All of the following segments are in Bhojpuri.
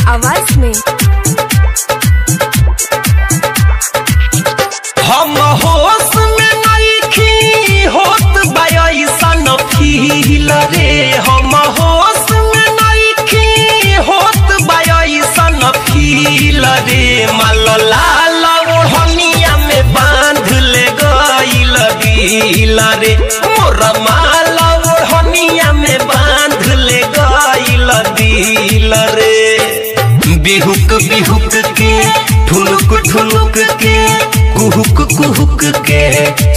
आवाज में हम होश में नइखी होत बायसन फील रे। हम होश में नइखी होत बायसन फील रे। माल लाल ओढ़निया में बांध ले गइल दिल रे। मोर माल ओढ़निया में बांध ले गइल दिल रे। बिहुक बिहुक के ठुनुक ठुनुक के कुहुक कुहुक के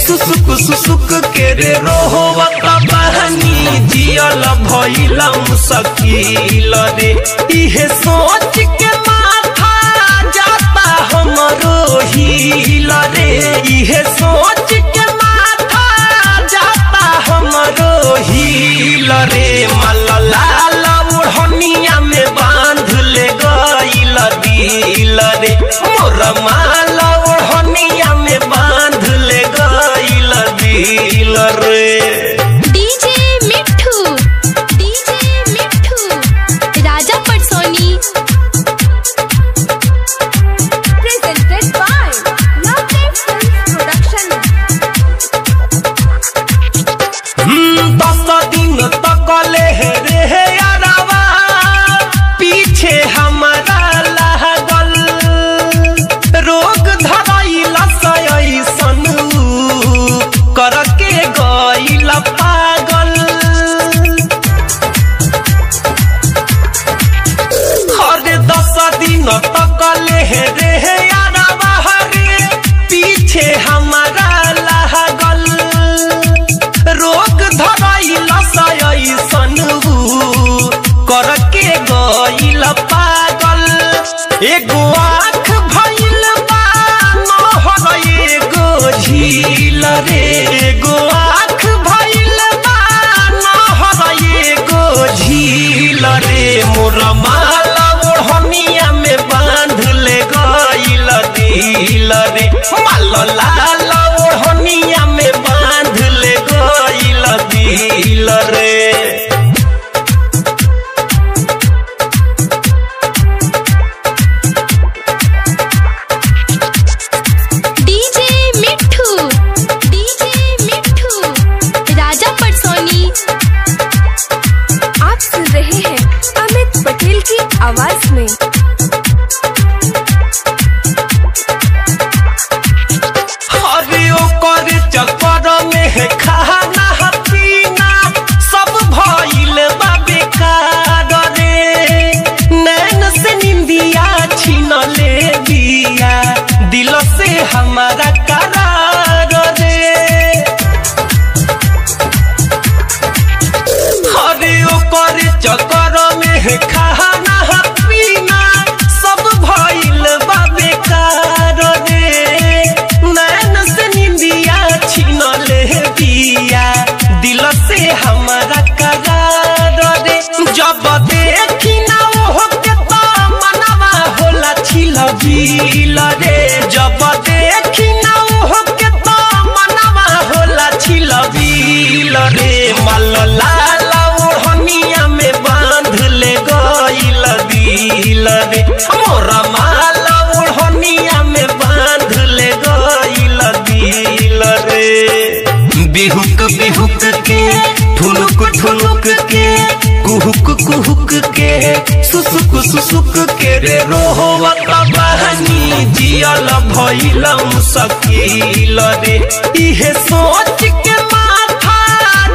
सुसुक सुसुक के रे रोहवत बहनी जियल भइल मुश्किल रे। इहे सोच के माथा जाता हमरो हिल रे। इहे सोच के माथा जाता हमरो हिल रे। माल लाल ओढ़निया में बांध ले गइल दिल रे। मोर माल ओढ़निया में बांध ले गइल दिल रे। DJ Mithu Raja Patsoni presented by lovely films production. 10 दिन तक ले रे यारवा पीछे हमारा लागल। रोग धरैल सैसन करके गइल पागल। हर 10 दिन तक ले रे यारवा रे पीछे हमारा लागल। रोग धरैल सैसन करके गइल पागल। एगो आँख भइल बा नहर एगो झील रे। एगो आँख भइल बा नहर एगो झील रे। मोर माल ओढ़निया में बांध ले गइल दिल रे। माल लाल ओढ़निया में बांध ले गइल दिल रे। राजा पटसोनी आप सुन रहे हैं अमित पटेल की आवाज में। अरे ओकर चक्कर में खाना पीना सब भइल बा बेकार रे। नैन से निंदिया छीन ले दिया दिल से हमारा करार रे। अरे ओकर चक्कर में खाना पीना सब भइल बा बेकार रे। नैन से निंदिया छीन ले दिया दिल से हमारा करार रे। जब देखी ना ओहो के तो मनवा होला छिल बिल रे। जब देखी ना ओहो के तो मनवा होला छिल बिल रे। माल लाल ओढ़निया में बांध ले गइल दिल रे। मोर माल ओढ़निया में बांध ले गइल दिल रे। बिहुक बिहुक के ठुनुक ठुनुक के कुहुक कुहुक के सुसुक सुसुक के रे रोहवत बहनी जियल भइल मुश्किल रे। इहे सोच के माथा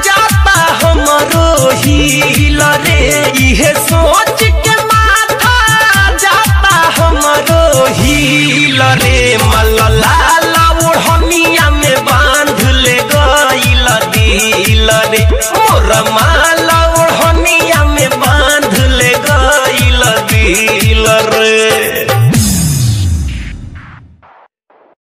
जाता हमरो हिल रे। इहे सोच के माथा जाता हमरो हिल रे। माल लाल ओढ़निया में बांध ले गइल दिल रे। मोर माल